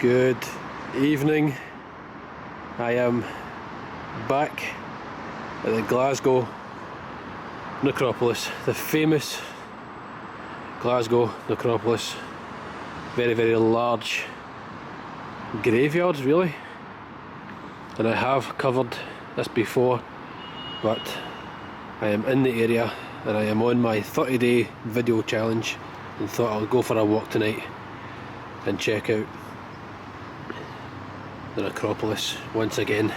Good evening. I am back at the Glasgow Necropolis, the famous Glasgow Necropolis. Very, very large graveyard, really. And I have covered this before, but I am in the area and I am on my 30-day video challenge and thought I'll go for a walk tonight and check out the necropolis once again.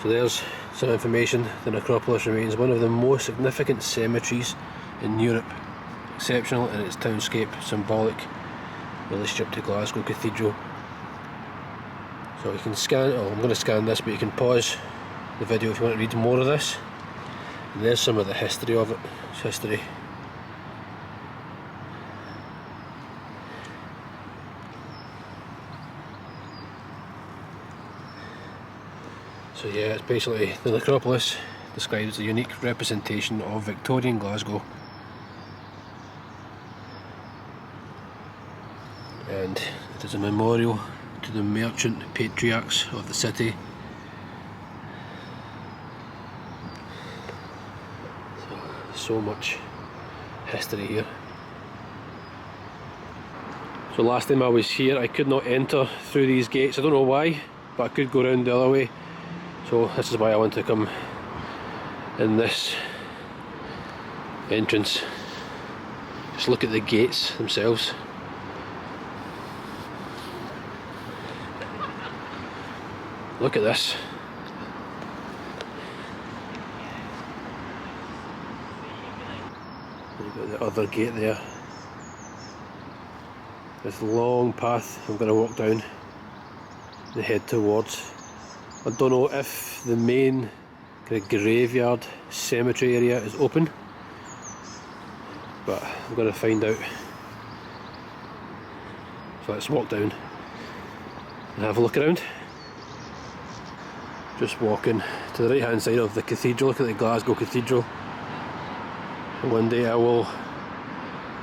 So there's some information. The necropolis remains one of the most significant cemeteries in Europe, exceptional in its townscape, symbolic relationship to Glasgow Cathedral. So you can scan, I'm going to scan this, but you can pause the video if you want to read more of this. And there's some of the history of it. It's history. So yeah, it's basically the necropolis describes a unique representation of Victorian Glasgow, and it is a memorial to the merchant patriarchs of the city. So much history here. So last time I was here I could not enter through these gates. I don't know why, but I could go around the other way. So this is why I want to come in this entrance. Just look at the gates themselves. Look at this. You've got the other gate there. This long path I'm going to walk down and head towards. I don't know if the main kind of graveyard cemetery area is open, but I'm going to find out. So let's walk down and have a look around. Just walking to the right hand side of the cathedral. Look at the Glasgow Cathedral. And one day I will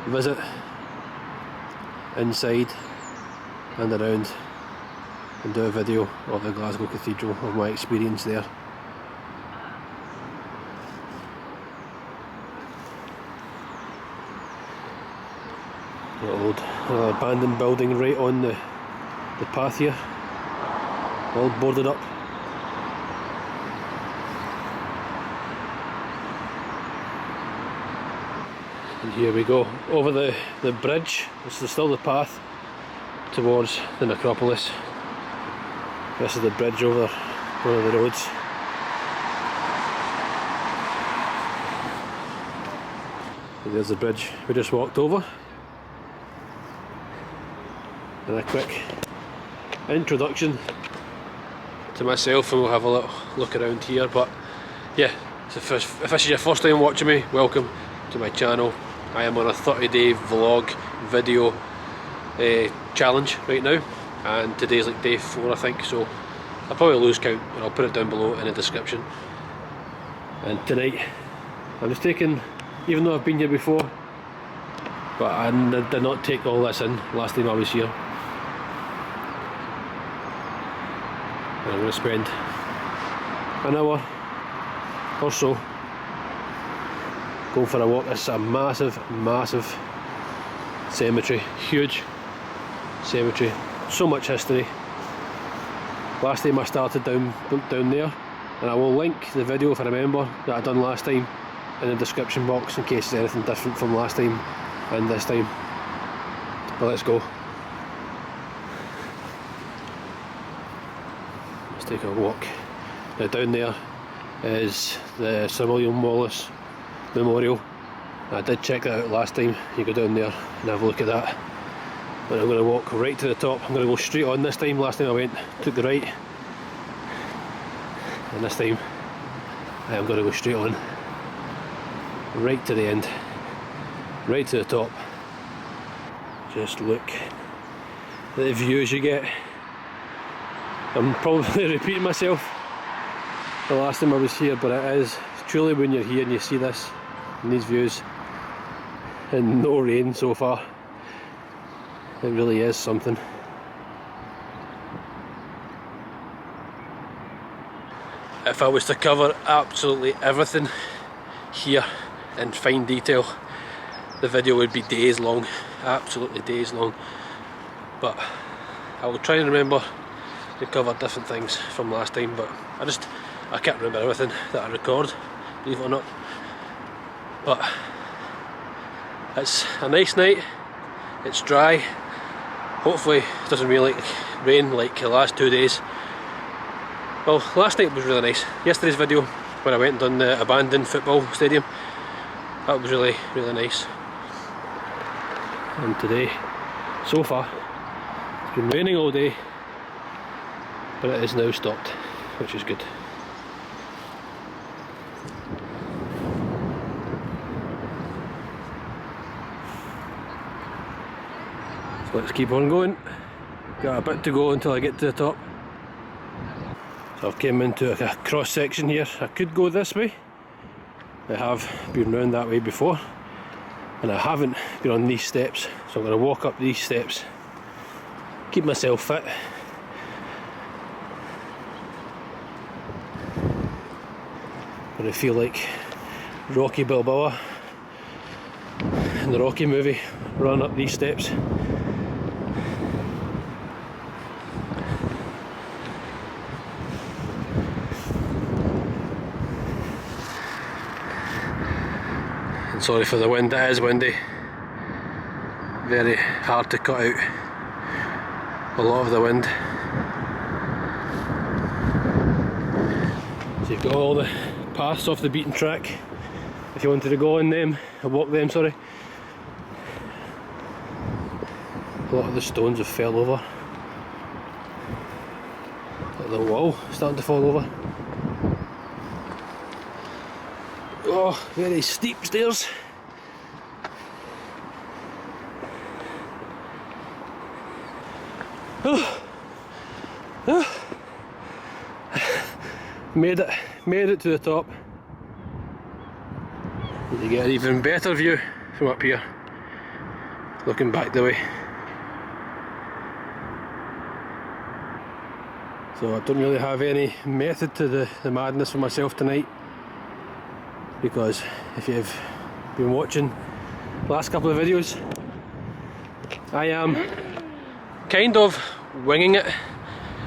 visit inside and around and do a video of the Glasgow Cathedral, of my experience there. An abandoned building right on the path here, all boarded up. And here we go, over the bridge. This is still the path towards the necropolis. This is the bridge over one of the roads. And there's the bridge we just walked over. And a quick introduction to myself, and we'll have a little look around here. But yeah, so if this is your first time watching me, welcome to my channel. I am on a 30-day vlog video challenge right now, and today's like day 4 I think, so I'll probably lose count and I'll put it down below in the description. And tonight I'm just taking, even though I've been here before, but I did not take all this in last time I was here. And I'm going to spend an hour or so going for a walk. This is a massive, massive cemetery, huge cemetery, so much history. Last time I started down there, and I will link the video, if I remember, that I done last time in the description box in case there's anything different from last time and this time. But let's go. Let's take a walk. Now down there is the Sir William Wallace Memorial. I did check that out last time. You go down there and have a look at that. But I'm going to walk right to the top. I'm going to go straight on this time. Last time I went, took the right, and this time I am going to go straight on, right to the end, right to the top. Just look at the views you get. I'm probably repeating myself the last time I was here, but it is truly, when you're here and you see this and these views, and no rain so far, It really is something. If I was to cover absolutely everything here in fine detail, the video would be days long, absolutely days long. But I will try and remember to cover different things from last time, but I can't remember everything that I record, believe it or not. But it's a nice night, it's dry, hopefully it doesn't really rain like the last 2 days. Well, last night was really nice. Yesterday's video, when I went and done the abandoned football stadium, that was really, really nice. And today, so far, it's been raining all day, but it is now stopped, which is good. So let's keep on going. Got a bit to go until I get to the top. So I've came into a cross section here. I could go this way. I have been round that way before, and I haven't been on these steps, so I'm going to walk up these steps, keep myself fit. I'm going to feel like Rocky Balboa in the Rocky movie, run up these steps. Sorry for the wind, it is windy. Very hard to cut out a lot of the wind. So you've got all the paths off the beaten track, if you wanted to go on them, or walk them, sorry. A lot of the stones have fell over. Like the wall starting to fall over. Oh, very steep stairs. Made it to the top. You get an even better view from up here, looking back the way. So I don't really have any method to the madness for myself tonight, because if you've been watching the last couple of videos, I am kind of winging it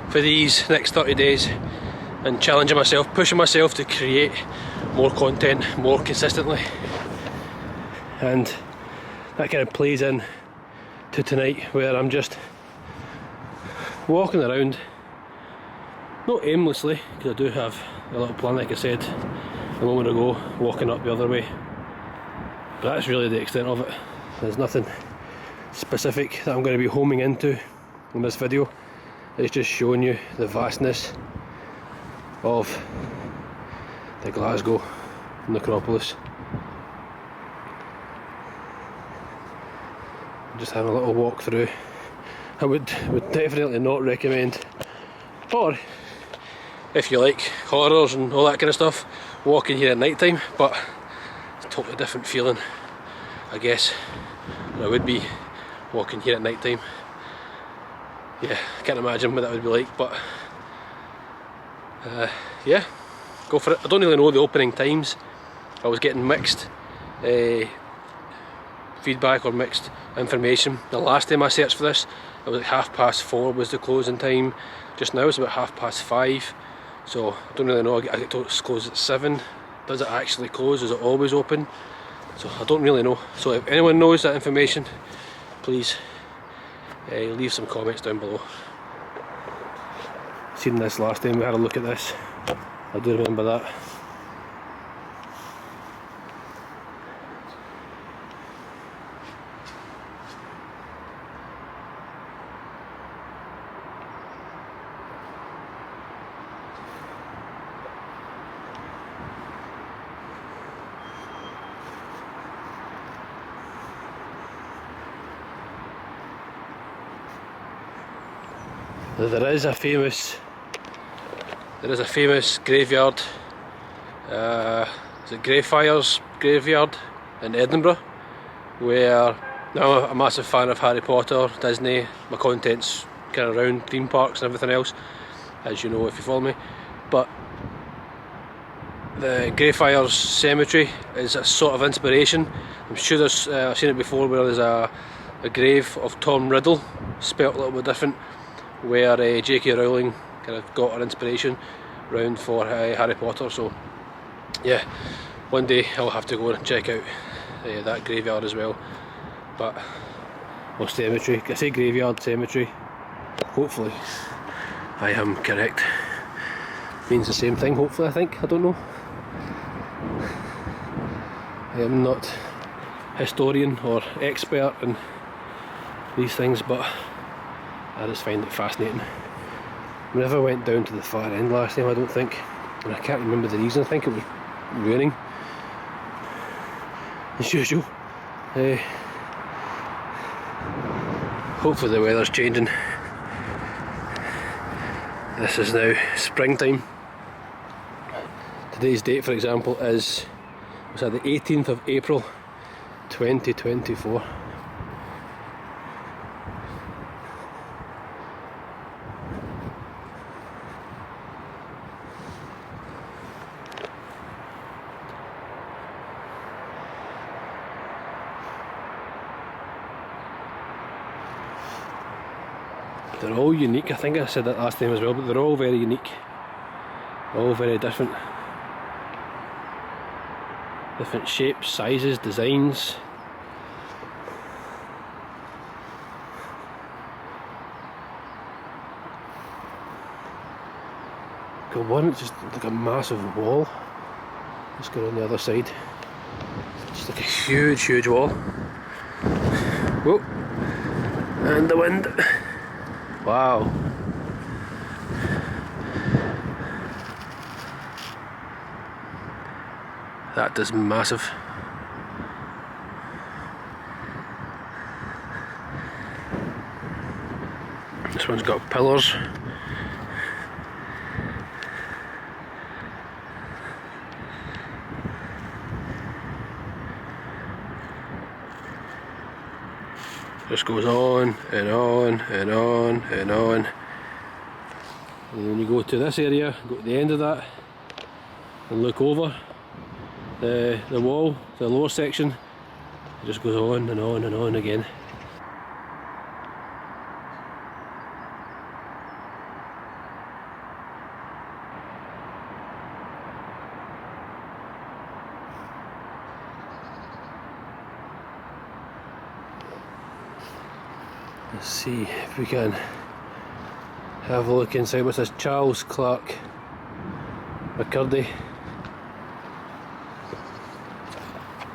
for these next 30 days and challenging myself, pushing myself to create more content more consistently. And that kind of plays in to tonight, where I'm just walking around, not aimlessly, because I do have a little plan, like I said a moment ago, walking up the other way, but that's really the extent of it. There's nothing specific that I'm going to be homing into in this video. It's just showing you the vastness of the Glasgow necropolis. Just having a little walk through. I would definitely not recommend, or if you like horrors and all that kind of stuff, walking here at night time, but it's a totally different feeling, I guess, than I would be walking here at night time. Yeah, I can't imagine what that would be like, but yeah, go for it. I don't really know the opening times. I was getting mixed feedback or mixed information. The last time I searched for this, it was like 4:30 was the closing time. Just now it's about 5:30, so I don't really know. I get told it's closed at 7. Does it actually close? Is it always open? So I don't really know. So if anyone knows that information, please leave some comments down below. Seen this last time we had a look at this, I do remember that. There is a famous graveyard, is it Greyfriars graveyard in Edinburgh, where Now I'm a massive fan of Harry Potter, Disney. My content's kind of around theme parks and everything else, as you know if you follow me. But the Greyfriars Cemetery is a sort of inspiration. I'm sure there's, I've seen it before where there's a grave of Tom Riddle, spelt a little bit different, where J.K. Rowling kind of got her inspiration round for Harry Potter. So yeah, one day I'll have to go and check out that graveyard as well. But, well, cemetery, I say graveyard, cemetery, hopefully I am correct. Means the same thing, hopefully, I think, I don't know. I am not historian or expert in these things, but I just find it fascinating. I never went down to the far end last time, I don't think, and I can't remember the reason. I think it was raining, as usual. Hopefully the weather's changing. This is now springtime. Today's date, for example, is the 18th of April 2024. They're all unique. I think I said that last time as well, but they're all very unique, all very different. Different shapes, sizes, designs. Got one that's just like a massive wall. Let's go on the other side. Just like a huge, huge wall. Whoa! And the wind. Wow. That is massive. This one's got pillars. Just goes on and on and on and on. And then you go to this area, go to the end of that and look over the wall, the lower section. It just goes on and on and on again. Let's see if we can have a look inside. What's this? Charles Clark McCurdy.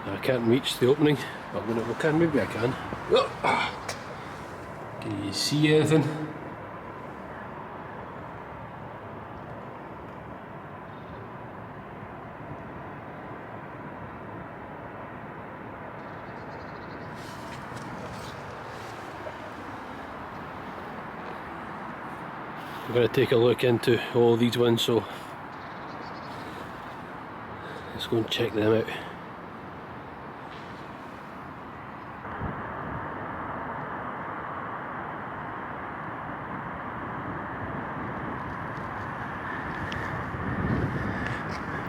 I can't reach the opening. Maybe I can. Can you see anything? I'm going to take a look into all these ones, so let's go and check them out.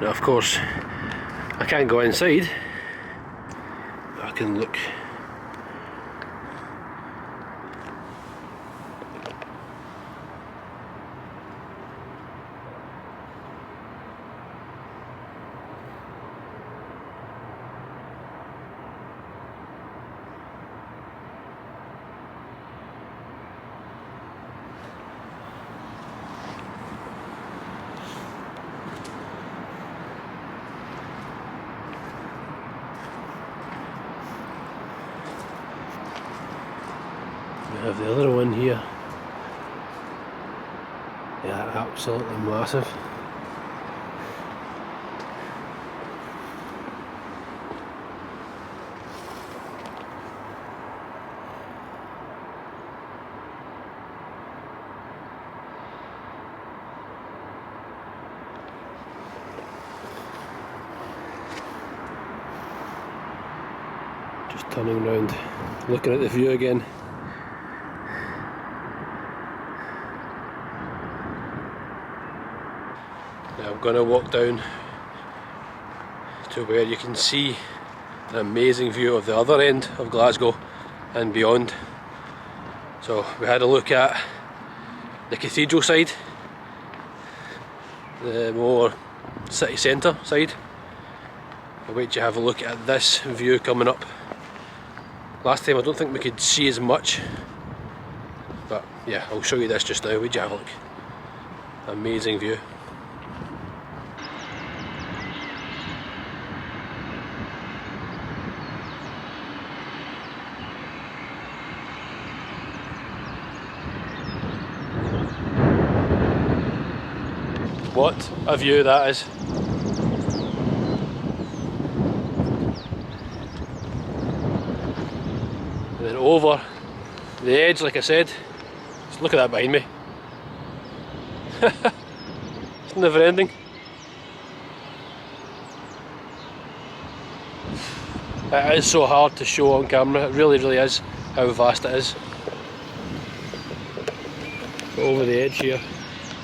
Now, of course, I can't go inside, but I can look. We have the other one here. Yeah, absolutely massive. Just turning around. Looking at the view again. Now I'm going to walk down to where you can see an amazing view of the other end of Glasgow and beyond. So we had a look at the cathedral side, the more city centre side. I'll wait to have a look at this view coming up. Last time I don't think we could see as much, but yeah, I'll show you this just now. Wait to have a look. Amazing view. What a view that is. And then over the edge, like I said, just look at that behind me. It's never ending. It is so hard to show on camera, it really is, how vast it is. Over the edge here,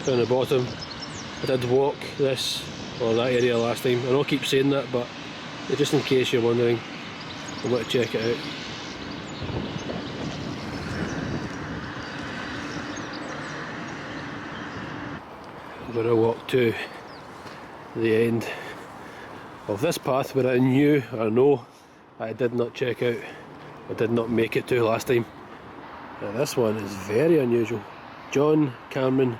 down the bottom. I did walk this or that area last time. I know I keep saying that, but just in case you're wondering, I want to check it out. I'm going to walk to the end of this path where I know I did not check out. I did not make it to last time. Now this one is very unusual. John Cameron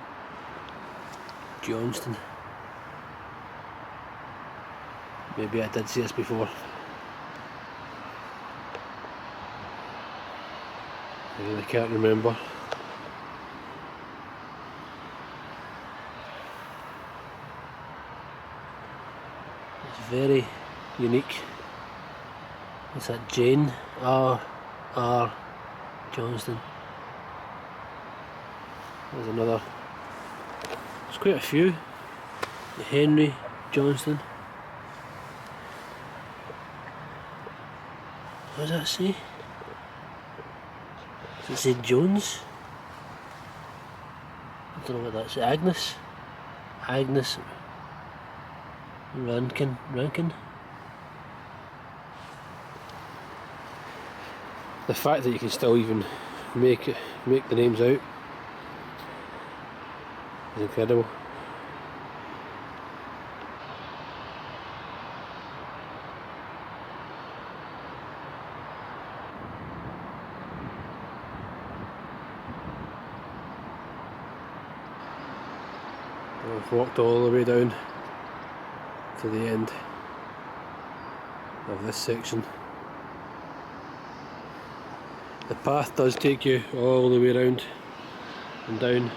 Johnston. Maybe I did see this before. I really can't remember. It's very unique. What's that? Jane R. Johnston. There's another. There's quite a few. Henry Johnston. What does that say? Does it say Jones? I don't know what that says. Agnes Rankin. The fact that you can still even make the names out is incredible. I've walked all the way down to the end of this section. The path does take you all the way around and down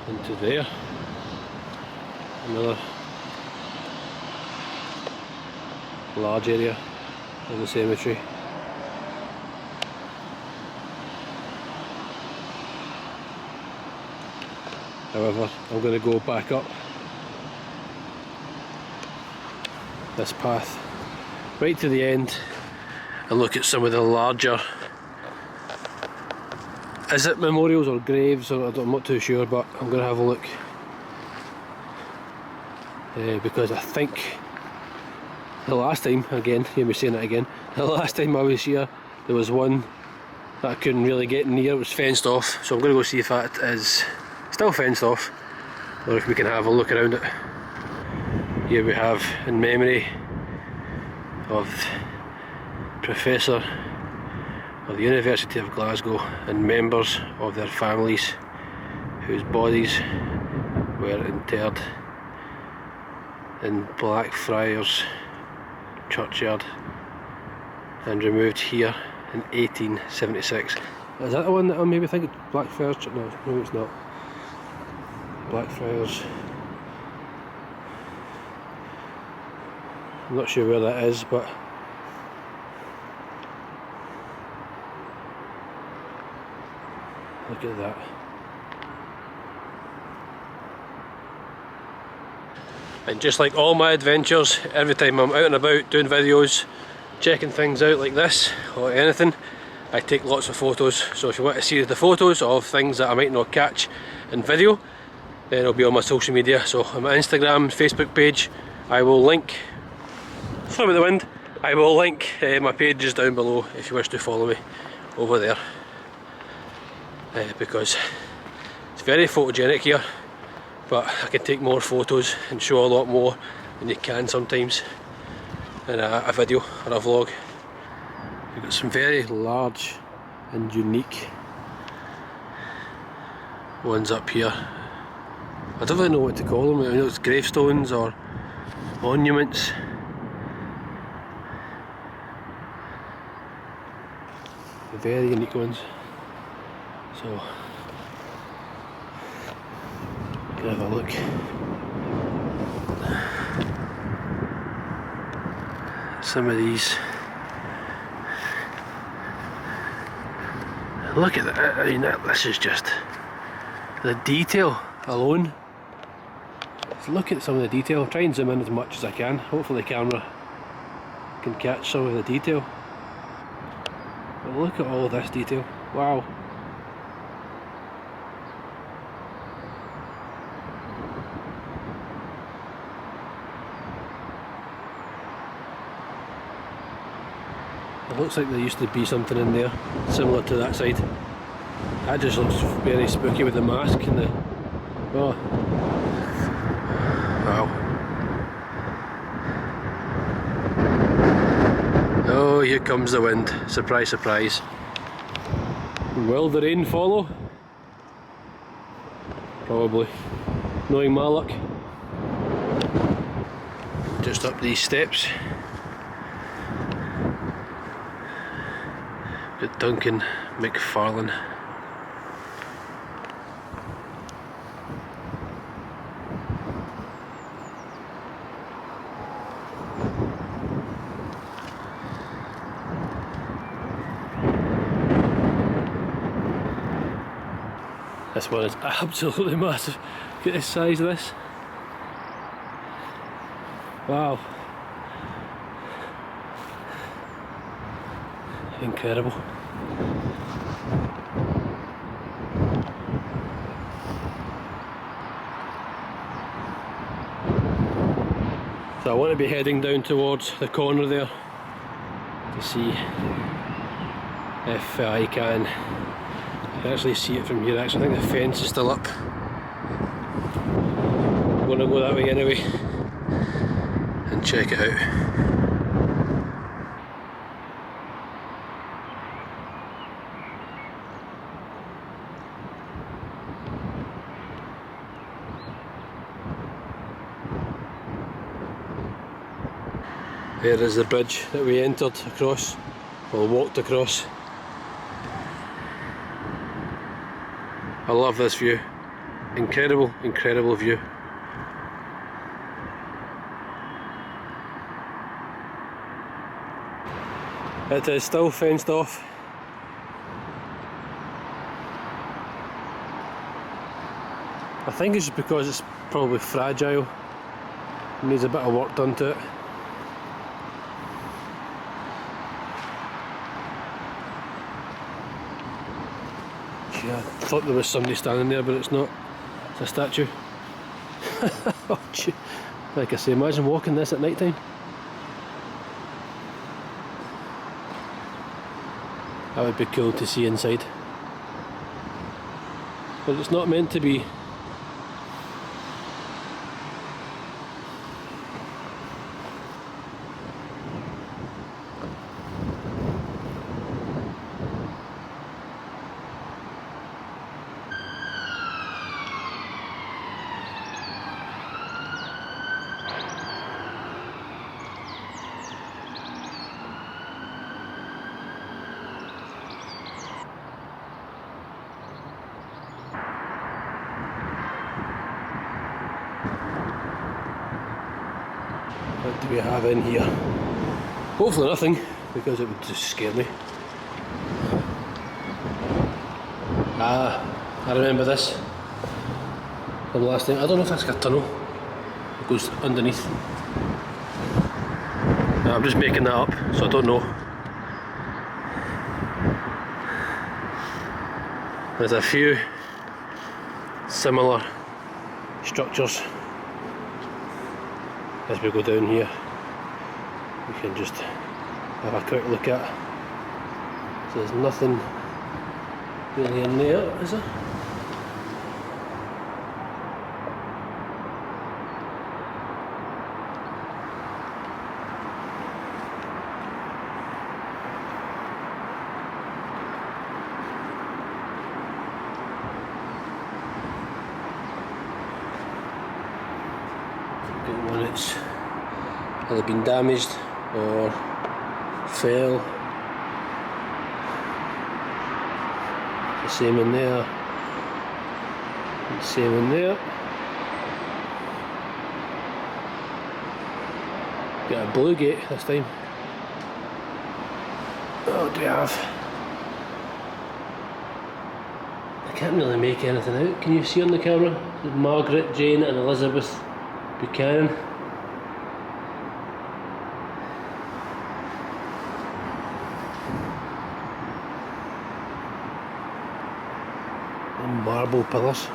into there. Another large area of the cemetery. However, I'm going to go back up this path right to the end and look at some of the larger, is it memorials or graves, or I'm not too sure, but I'm going to have a look because I think the last time, again, hear me saying it again, the last time I was here there was one that I couldn't really get near. It was fenced off, so I'm going to go see if that is still fenced off or if we can have a look around it. Here we have, in memory of Professor of the University of Glasgow and members of their families whose bodies were interred in Blackfriars churchyard and removed here in 1876. Is that the one that I'm maybe thinking? Blackfriars? No, it's not. Blackfriars. I'm not sure where that is, but look at that. And just like all my adventures, every time I'm out and about doing videos, checking things out like this or anything, I take lots of photos. So if you want to see the photos of things that I might not catch in video, then it'll be on my social media. So on my Instagram, Facebook page, I will link, sorry about the wind, I will link my pages down below if you wish to follow me over there. Because it's very photogenic here, but I can take more photos and show a lot more than you can sometimes in a video or a vlog. We've got some very large and unique ones up here. I don't really know what to call them. I know it's gravestones or monuments. Very unique ones. So, you can have a look. Some of these. Look at that. I mean, this is just the detail alone. Look at some of the detail. I'll try and zoom in as much as I can. Hopefully the camera can catch some of the detail. But look at all of this detail. Wow. It looks like there used to be something in there similar to that side. That just looks very spooky with the mask and the... oh. Wow. Oh, here comes the wind. Surprise, surprise. Will the rain follow? Probably. Knowing my luck. Just up these steps. Got Duncan McFarlane. This one is absolutely massive. Look at the size of this. Wow. Incredible. So I want to be heading down towards the corner there to see if I can actually see it from here. Actually, I think the fence is still up. I'm going to go that way anyway and check it out. There is the bridge that we entered across, or walked across. I love this view. Incredible, incredible view. It is still fenced off. I think it's because it's probably fragile. It needs a bit of work done to it. Yeah, I thought there was somebody standing there, but it's not. It's a statue. Oh, gee. Like I say, imagine walking this at night time. That would be cool to see inside. But it's not meant to be. What do we have in here? Hopefully nothing, because it would just scare me. Ah, I remember this from last time. I don't know if that's like a tunnel. It goes underneath. I'm just making that up, so I don't know. There's a few similar structures as we go down here. We can just have a quick look at. So there's nothing really in there, is there? One that's either been damaged or fell. The same in there. The same in there. Got a blue gate this time. Oh, do we have? I can't really make anything out. Can you see on the camera? Margaret, Jane and Elizabeth Buchanan. And marble pillars.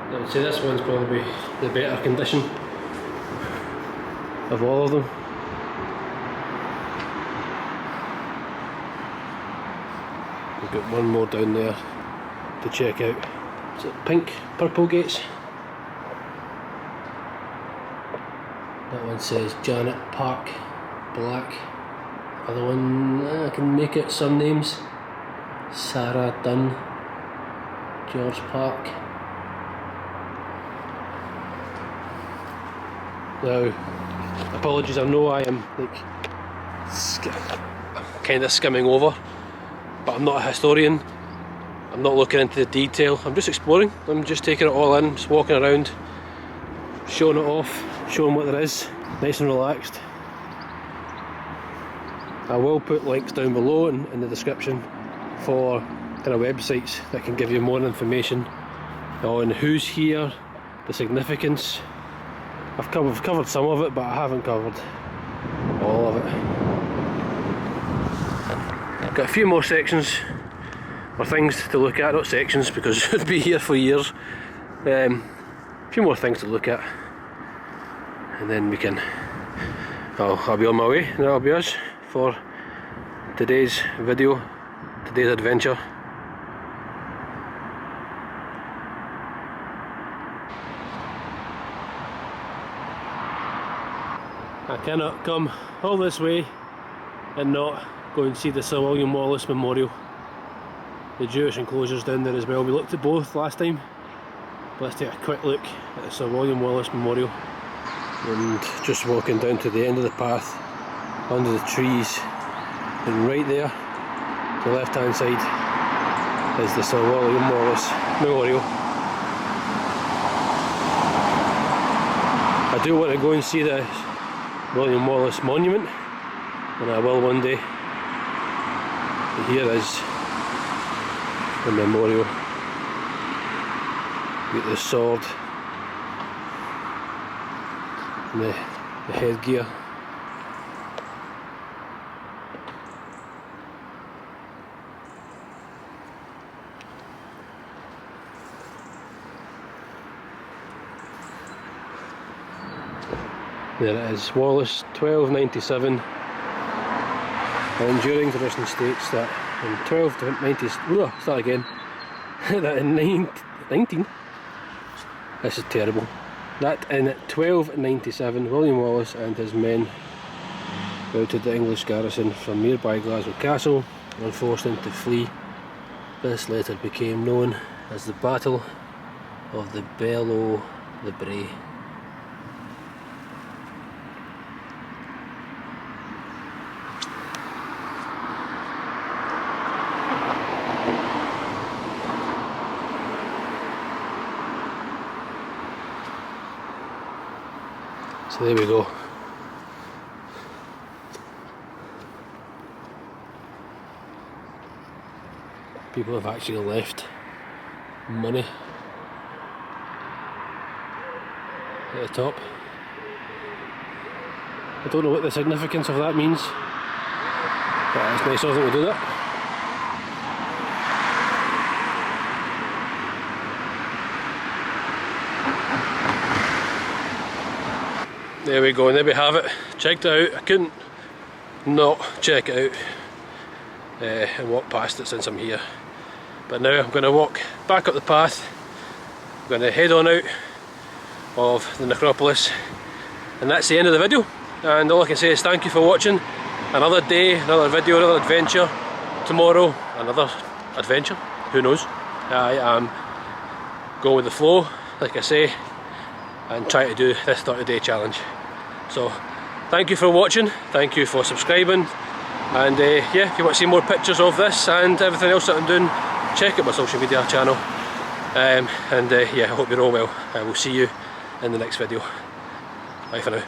I would say this one's probably the better condition of all of them. We've got one more down there to check out. Is it pink, purple gates? That one says Janet Park, black. Other one, I can make out some names. Sarah Dunn, George Park. Now, apologies, I know I am like kind of skimming over, but I'm not a historian. I'm not looking into the detail. I'm just exploring. I'm just taking it all in, just walking around, showing it off, showing what there is, nice and relaxed. I will put links down below in the description for kind of websites that can give you more information on who's here, the significance. I've covered some of it, but I haven't covered all of it. I've got a few more sections or things to look at, not sections because it would be here for years. A few more things to look at, and then we can. I'll be on my way. That'll be us for today's video, today's adventure. I cannot come all this way and not go and see the Sir William Wallace Memorial. The Jewish enclosures down there as well. We looked at both last time, but let's take a quick look at the Sir William Wallace Memorial. And just walking down to the end of the path, under the trees, and right there, the left hand side, is the Sir William Wallace Memorial. I do want to go and see the William Wallace Monument, and I will one day. But here is the memorial. Get the sword and the headgear. There it is, Wallace 1297, and during tradition states that in 1290, start again, that in 19, this is terrible, that in 1297 William Wallace and his men routed the English garrison from nearby Glasgow Castle and forced them to flee. This later became known as the Battle of the Belle Au le Bray. So there we go. people have actually left money at the top. I don't know what the significance of that means, but it's nice of them to do that. There we go, and there we have it. Checked it out. I couldn't not check it out and walk past it since I'm here. But now I'm going to walk back up the path. I'm going to head on out of the necropolis, and that's the end of the video. And all I can say is thank you for watching. Another day, another video, another adventure. Tomorrow, another adventure. Who knows? I am going with the flow, like I say, and try to do this 30-day challenge. So thank you for watching, thank you for subscribing, and yeah, if you want to see more pictures of this and everything else that I'm doing, check out my social media channel. Yeah, I hope you're all well. I will see you in the next video. Bye for now.